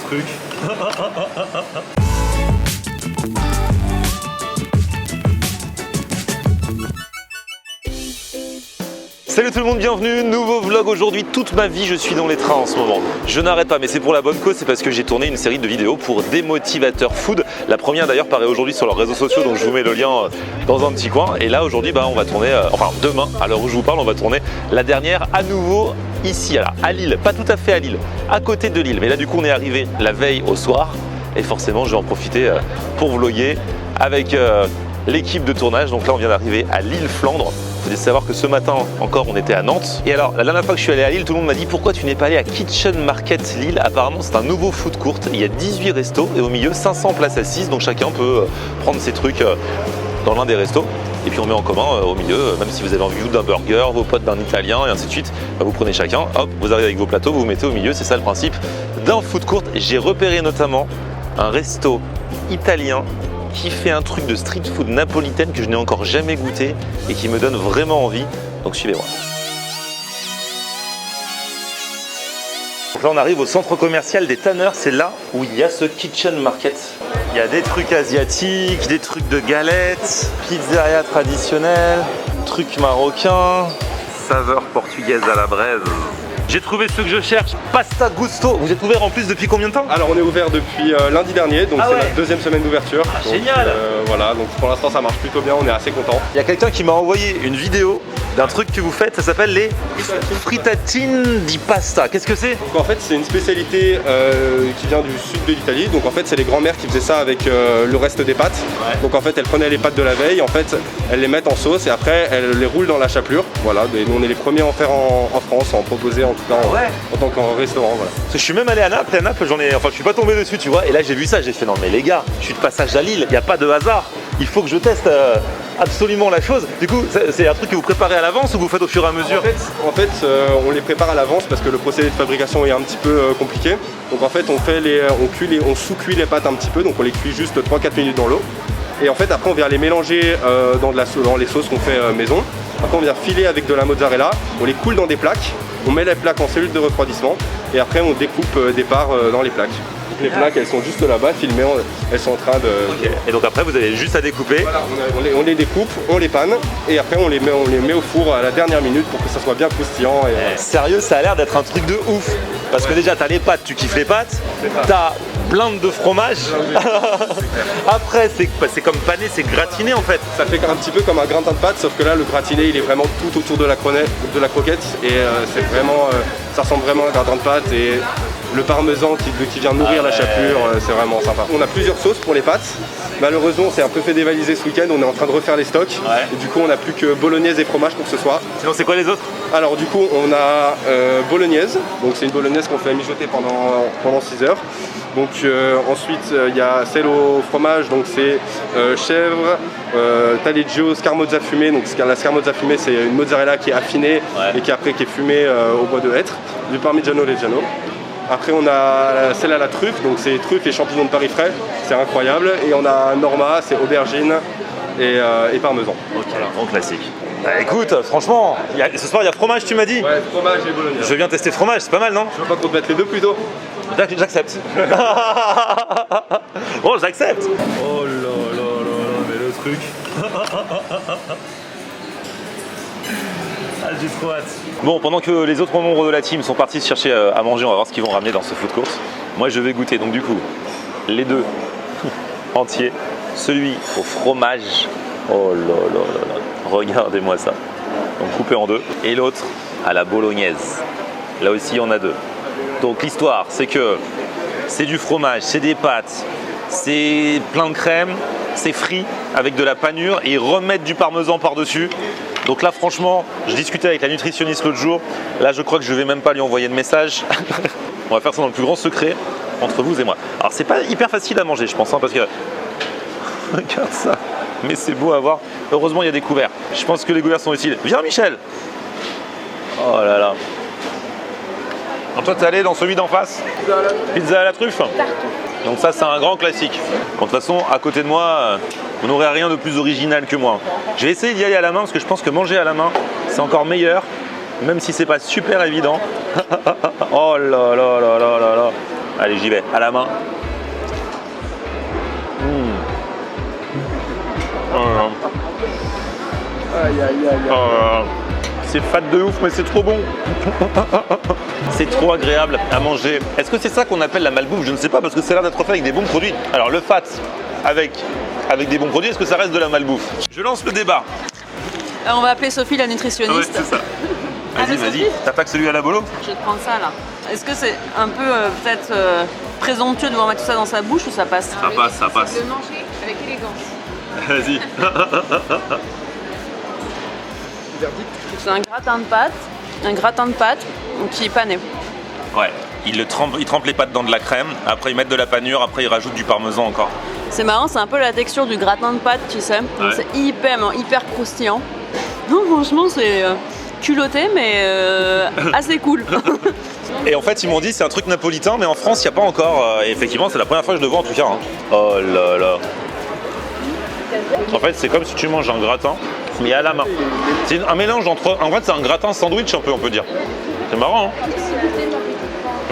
truc. Salut tout le monde, bienvenue, nouveau vlog aujourd'hui. Toute ma vie je suis dans les trains en ce moment. Je n'arrête pas, mais c'est pour la bonne cause, c'est parce que j'ai tourné une série de vidéos pour des motivateurs food. La première d'ailleurs paraît aujourd'hui sur leurs réseaux sociaux, donc je vous mets le lien dans un petit coin. Et là aujourd'hui on va tourner, enfin demain, à l'heure où je vous parle, on va tourner la dernière à nouveau ici, à Lille. Pas tout à fait à Lille, à côté de Lille. Mais là du coup on est arrivé la veille au soir et forcément je vais en profiter pour vlogger avec l'équipe de tournage. Donc là on vient d'arriver à Lille-Flandre. Il faut savoir que ce matin encore on était à Nantes. Et alors la dernière fois que je suis allé à Lille, tout le monde m'a dit pourquoi tu n'es pas allé à Kitchen Market Lille. Apparemment c'est un nouveau food court, il y a 18 restos et au milieu 500 places assises, donc chacun peut prendre ses trucs dans l'un des restos. Et puis on met en commun au milieu, même si vous avez envie d'un burger, vos potes d'un italien et ainsi de suite, vous prenez chacun, hop, vous arrivez avec vos plateaux, vous vous mettez au milieu, c'est ça le principe d'un food court. J'ai repéré notamment un resto italien qui fait un truc de street food napolitaine que je n'ai encore jamais goûté et qui me donne vraiment envie, donc suivez-moi. Donc là on arrive au centre commercial des Tanneurs, c'est là où il y a ce Kitchen Market. Il y a des trucs asiatiques, des trucs de galettes, pizzeria traditionnelle, trucs marocains, saveurs portugaises à la braise. J'ai trouvé ce que je cherche, Pasta Gusto. Vous êtes ouvert en plus depuis combien de temps? Alors on est ouvert depuis lundi dernier, donc c'est la deuxième semaine d'ouverture. Génial. Voilà, donc pour l'instant ça marche plutôt bien, on est assez content. Il y a quelqu'un qui m'a envoyé une vidéo d'un truc que vous faites, ça s'appelle les fritatine di pasta. Qu'est-ce que c'est? Donc en fait c'est une spécialité qui vient du sud de l'Italie. Donc en fait c'est les grands-mères qui faisaient ça avec le reste des pâtes. Ouais. Donc en fait elles prenaient les pâtes de la veille, en fait elles les mettent en sauce et après elles les roulent dans la chapelure. Voilà, et nous on est les premiers à en faire en France, à en proposer en tout cas en tant qu'en restaurant. Voilà. Parce que je suis même allé à Naples, et à Naples je suis pas tombé dessus, tu vois. Et là j'ai vu ça, j'ai fait non mais les gars, je suis de passage à Lille, il n'y a pas de hasard. Il faut que je teste absolument la chose. Du coup, c'est un truc que vous préparez à l'avance ou vous faites au fur et à mesure? En fait, on les prépare à l'avance parce que le procédé de fabrication est un petit peu compliqué. Donc en fait, on sous-cuit les pâtes un petit peu, donc on les cuit juste 3-4 minutes dans l'eau. Et en fait, après, on vient les mélanger dans les sauces qu'on fait maison. Après, on vient filer avec de la mozzarella, on les coule dans des plaques, on met les plaques en cellule de refroidissement et après, on découpe des parts dans les plaques. Les plaques, elles sont juste là-bas, filmées, elles sont en train de... Okay. Et donc après, vous avez juste à découper. Voilà, on les découpe, on les panne, et après on les met au four à la dernière minute pour que ça soit bien croustillant. Et... Sérieux, ça a l'air d'être un truc de ouf. Parce que déjà, t'as les pâtes, tu kiffes les pâtes, t'as blinde de fromage. Après, c'est comme pané, c'est gratiné en fait. Ça fait un petit peu comme un gratin de pâte, sauf que là, le gratiné, il est vraiment tout autour de la croquette, et c'est vraiment, ça ressemble vraiment à un gratin de pâte. Et le parmesan qui vient nourrir la chapelure, c'est vraiment sympa. On a plusieurs sauces pour les pâtes. Malheureusement, on s'est un peu fait dévaliser ce week-end, on est en train de refaire les stocks. Ouais. Et du coup, on n'a plus que bolognaise et fromage pour ce soir. Sinon, c'est quoi les autres? Alors du coup, on a bolognaise. Donc c'est une bolognaise qu'on fait mijoter pendant 6 heures. Donc ensuite, il y a celle au fromage, donc c'est chèvre, taleggio, scamorza fumée. Donc la scamorza fumée, c'est une mozzarella qui est affinée et qui est fumée au bois de hêtre. Du parmigiano reggiano. Après on a celle à la truffe, donc c'est truffes et champignons de Paris frais, c'est incroyable. Et on a Norma, c'est aubergine et parmesan. Ok, voilà, bon classique. Bah écoute, franchement, ce soir il y a fromage, tu m'as dit? Ouais, fromage et bolognaise. Je viens tester fromage, c'est pas mal, non? Je veux pas qu'on te mette les deux plutôt? J'accepte. Bon, j'accepte. Oh là là là, mais le truc. Ah, j'ai trop hâte. Bon, pendant que les autres membres de la team sont partis chercher à manger, on va voir ce qu'ils vont ramener dans ce food court. Moi, je vais goûter. Donc du coup, les deux entiers. Celui au fromage. Oh là là là là. Regardez-moi ça. Donc coupé en deux. Et l'autre à la bolognaise. Là aussi, on a deux. Donc l'histoire, c'est que c'est du fromage, c'est des pâtes, c'est plein de crème, c'est frit avec de la panure et ils remettent du parmesan par-dessus. Donc là franchement, je discutais avec la nutritionniste l'autre jour, là je crois que je vais même pas lui envoyer de message. On va faire ça dans le plus grand secret entre vous et moi. Alors c'est pas hyper facile à manger je pense, parce que regarde ça, mais c'est beau à voir. Heureusement il y a des couverts. Je pense que les couverts sont utiles. Viens Michel. Oh là là. Donc toi t'es allé dans celui d'en face? Pizza à la truffe. Donc ça c'est un grand classique. Bon, de toute façon à côté de moi, vous n'aurez rien de plus original que moi. Je vais essayer d'y aller à la main parce que je pense que manger à la main c'est encore meilleur, même si c'est pas super évident. Oh là là là là là là. Allez, j'y vais, à la main. C'est fat de ouf, mais c'est trop bon. C'est trop agréable à manger. Est-ce que c'est ça qu'on appelle la malbouffe? Je ne sais pas, parce que ça a l'air d'être fait avec des bons produits. Alors le fat avec des bons produits, est-ce que ça reste de la malbouffe? Je lance le débat. On va appeler Sophie la nutritionniste. Ouais, c'est ça. Allez, Vas-y, Sophie. t'attaques celui à la bolo? Je vais te prendre ça là. Est-ce que c'est un peu peut-être présomptueux de vouloir mettre tout ça dans sa bouche ou ça passe? Ça passe, ça passe. De manger avec élégance. Vas-y. C'est un gratin de pâtes qui est pané. Ouais, ils trempent les pâtes dans de la crème, après ils mettent de la panure, après ils rajoutent du parmesan encore. C'est marrant, c'est un peu la texture du gratin de pâtes, tu sais. Donc c'est hyper croustillant. Non, franchement, c'est culotté, mais assez cool. Et en fait, ils m'ont dit c'est un truc napolitain, mais en France, il n'y a pas encore. Et effectivement, c'est la première fois que je le vois en tout cas. Hein. Oh là là. En fait, c'est comme si tu manges un gratin, mais à la main. C'est un mélange entre. En fait, c'est un gratin sandwich un peu, on peut dire. C'est marrant, hein.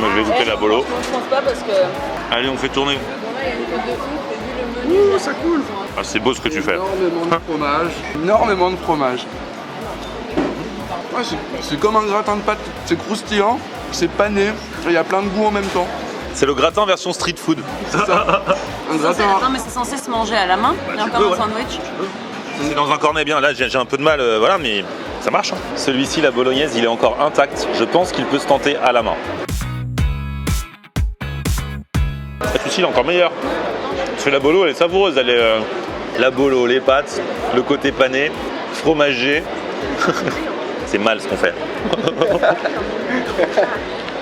Mais je vais goûter la bolo. Je pense pas parce que. Allez, on fait tourner. Ça coule. Ah, c'est beau ce que tu fais. Énormément de fromage. Énormément de fromage. Ouais, c'est comme un gratin de pâte. C'est croustillant, c'est pané. Il y a plein de goûts en même temps. C'est le gratin version street food. C'est ça. Un gratin. Non, mais c'est censé se manger à la main. Il y a tu encore peux, un sandwich. C'est dans un cornet bien. Là, j'ai un peu de mal, voilà, mais ça marche. Hein. Celui-ci, la bolognaise, il est encore intact. Je pense qu'il peut se tenter à la main. Celui-ci, il est encore meilleur. Parce que la bolo, elle est savoureuse. Elle est, la bolo, les pâtes, le côté pané, fromagé. C'est mal ce qu'on fait.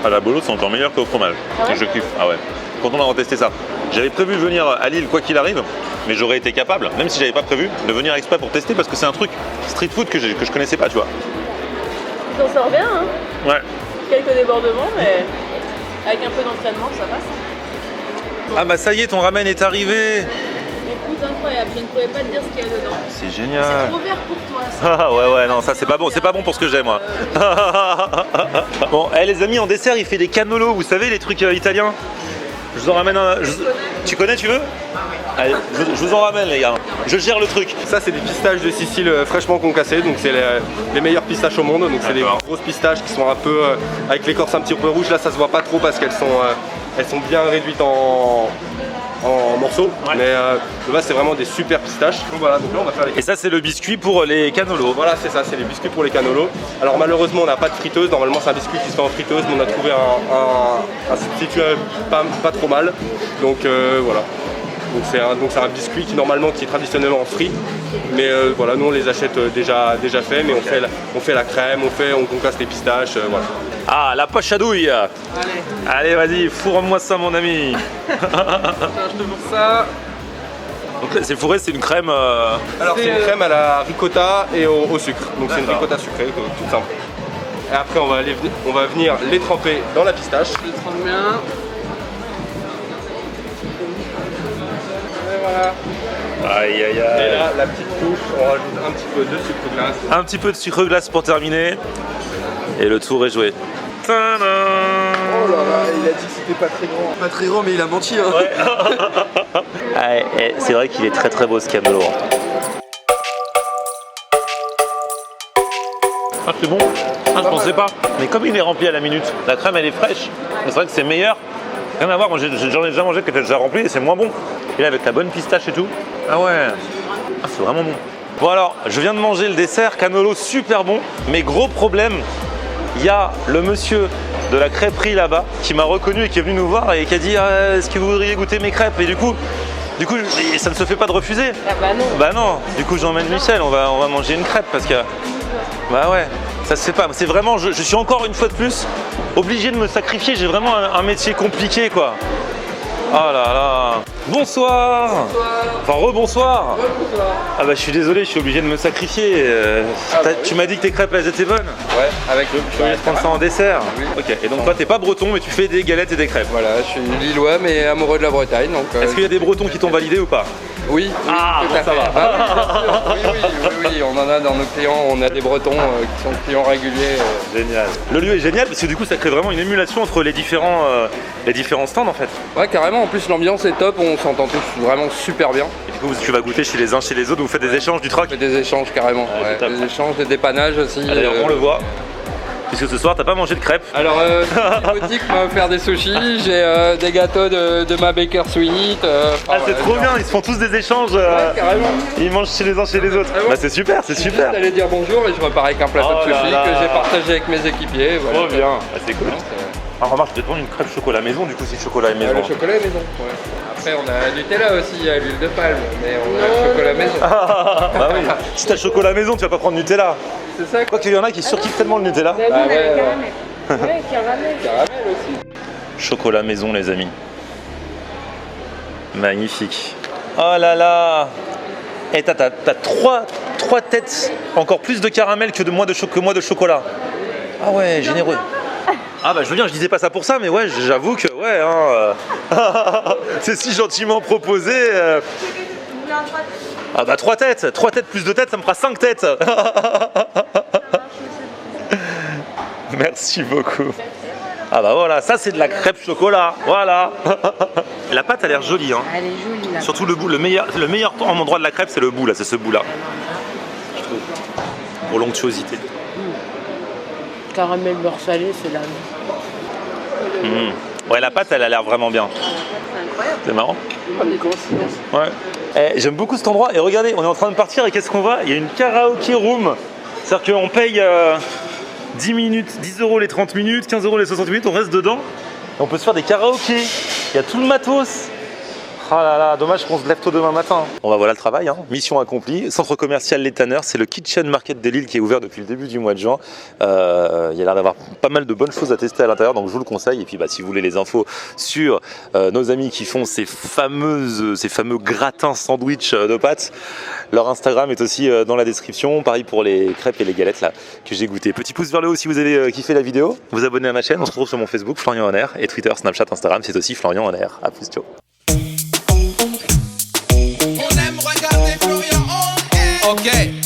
Ah, la bolo, c'est encore meilleur qu'au fromage. Je kiffe. Ah ouais. Quand on a testé ça. J'avais prévu de venir à Lille quoi qu'il arrive, mais j'aurais été capable, même si j'avais pas prévu, de venir exprès pour tester parce que c'est un truc street food que je connaissais pas, tu vois. Tu t'en sors bien, hein. Ouais. Quelques débordements, mais avec un peu d'entraînement, ça passe. Ah bah ça y est, ton ramen est arrivé. Écoute, incroyable, je ne pouvais pas te dire ce qu'il y a dedans. C'est génial. Trop vert pour toi, ça. Ah ouais, non, ça c'est pas bon pour ce que j'aime, moi. Bon, les amis, en dessert, il fait des cannolo, vous savez, les trucs italiens. Je vous en ramène un. Tu connais, tu veux? Allez, je vous en ramène, les gars. Je gère le truc. Ça, c'est des pistaches de Sicile fraîchement concassées, donc c'est les meilleures pistaches au monde. Donc c'est des grosses pistaches qui sont un peu avec l'écorce un petit peu rouge. Là, ça se voit pas trop parce qu'elles sont bien réduites en morceaux. Ouais. Mais de base, c'est vraiment des super pistaches. Donc voilà, donc là, on va faire les. Et ça, c'est le biscuit pour les canolos. Voilà, c'est ça, c'est les biscuits pour les canolos. Alors malheureusement, on n'a pas de friteuse. Normalement, c'est un biscuit qui se fait en friteuse, mais on a trouvé un substitut pas trop mal. Donc voilà. Donc c'est un biscuit qui normalement qui est traditionnellement frit, mais voilà, nous on les achète déjà faits, mais on fait la crème, on concasse les pistaches, voilà. Ah, la poche à douille. Allez, vas-y, fourre-moi ça, mon ami. Je te montre ça. Donc là, c'est fourré, c'est une crème. Alors c'est une crème à la ricotta et au sucre, donc c'est une ricotta sucrée, toute simple. Et après on va venir les tremper dans la pistache. Je le trempe bien. Voilà. Aïe aïe aïe. Et là, la petite touche, on rajoute un petit peu de sucre glace. Un petit peu de sucre glace pour terminer. Et le tour est joué. Tadam. Oh là là, il a dit que c'était pas très grand. Pas très grand, mais il a menti. Hein. Ouais. Ah, c'est vrai qu'il est très très beau ce cannolo. Ah, c'est bon. Ah, je pensais pas. Mais comme il est rempli à la minute, la crème elle est fraîche. C'est vrai que c'est meilleur. Rien à voir, moi j'en ai déjà mangé qui était déjà rempli et c'est moins bon. Et là avec la bonne pistache et tout. Ah ouais. Ah, c'est vraiment bon. Bon alors, je viens de manger le dessert, cannolo super bon, mais gros problème, il y a le monsieur de la crêperie là-bas qui m'a reconnu et qui est venu nous voir et qui a dit est-ce que vous voudriez goûter mes crêpes? Et du coup, ça ne se fait pas de refuser. Ah bah non. Bah non, du coup j'emmène Michel, on va manger une crêpe parce que... Bah ouais, ça se fait pas. C'est vraiment, je suis encore une fois de plus obligé de me sacrifier, j'ai vraiment un métier compliqué quoi. Oh là là. Bonsoir. Enfin rebonsoir. Ah bah je suis désolé, je suis obligé de me sacrifier. Tu m'as dit que tes crêpes elles étaient bonnes. Ouais, avec Je suis obligé de prendre ça en dessert. Oui. Ok, et donc toi t'es pas breton mais tu fais des galettes et des crêpes. Voilà, je suis lillois mais amoureux de la Bretagne. Donc, Est-ce qu'il y a des bretons qui t'ont validé ou pas? Oui, Ah, tout bon, à ça fait. va. Ah, oui, on en a dans nos clients, on a des Bretons qui sont clients réguliers. Génial. Le lieu est génial parce que du coup ça crée vraiment une émulation entre les différents stands en fait. Ouais, carrément, en plus l'ambiance est top, on s'entend tous vraiment super bien. Et du coup tu vas goûter chez les uns chez les autres, vous faites des échanges du troc. On fait des échanges carrément, Ouais, c'est top. des échanges, des dépannages aussi. Ah, d'ailleurs on le voit. Puisque ce soir t'as pas mangé de crêpes. Alors, boutique m'a offert des sushis, j'ai des gâteaux de ma Baker Sweet. Ah c'est trop bien, ils se font tous des échanges. Ouais, carrément. Ils mangent chez les uns chez les autres. Ah bon. Bah c'est super, c'est super. J'allais dire bonjour et je repars avec un plateau Oh de sushi là là. que j'ai partagé avec mes équipiers. Voilà. Trop bien. Ah, c'est cool. Non, c'est- Ah remarque, je vais te prendre une crêpe chocolat maison du coup si le chocolat est maison. Le chocolat est maison. Ouais. Après, on a Nutella aussi à l'huile de palme, mais on a le chocolat maison. Bah oui. Si t'as le chocolat maison, tu vas pas prendre Nutella. C'est ça quoi. Quoi qu'il y en a qui surkiffent tellement le Nutella. Bah ouais, Ouais, caramel. caramel aussi. Chocolat maison les amis. Magnifique. Oh là là. Et t'as trois têtes, encore plus de caramel que moi de chocolat. Ah ouais, généreux. Ah bah je veux dire, je disais pas ça pour ça, mais ouais, j'avoue que ouais, c'est si gentiment proposé. Ah bah 3 têtes plus 2 têtes, ça me fera 5 têtes. Merci beaucoup. Ah bah voilà, ça c'est de la crêpe chocolat, voilà. La pâte a l'air jolie, hein. Elle est jolie là. Surtout le bout, le meilleur endroit de la crêpe c'est le bout là, c'est ce bout là. Je trouve. Pour l'onctuosité. Caramel beurre salé, c'est la vie. Ouais, la pâte elle a l'air vraiment bien. C'est marrant. Des coïncidences. Ouais. J'aime beaucoup cet endroit et regardez, on est en train de partir et qu'est-ce qu'on voit? Il y a une karaoké room. C'est-à-dire qu'on paye 10 minutes, 10 euros les 30 minutes, 15 euros les 60 minutes, on reste dedans. Et on peut se faire des karaokés. Il y a tout le matos. Ah là là, dommage qu'on se lève tôt demain matin. Bon bah voilà le travail, hein. Mission accomplie. Centre commercial Les Tanneurs, c'est le Kitchen Market de Lille qui est ouvert depuis le début du mois de juin. Il y a l'air d'avoir pas mal de bonnes choses à tester à l'intérieur, donc je vous le conseille. Et puis bah, si vous voulez les infos sur nos amis qui font ces fameux gratins sandwich de pâtes, leur Instagram est aussi dans la description. Pareil pour les crêpes et les galettes là que j'ai goûté. Petit pouce vers le haut si vous avez kiffé la vidéo. Vous abonnez à ma chaîne. On se retrouve sur mon Facebook Florian Honner et Twitter, Snapchat, Instagram. C'est aussi Florian Honner. A plus, ciao. On aime regarder Florian en air. Ok.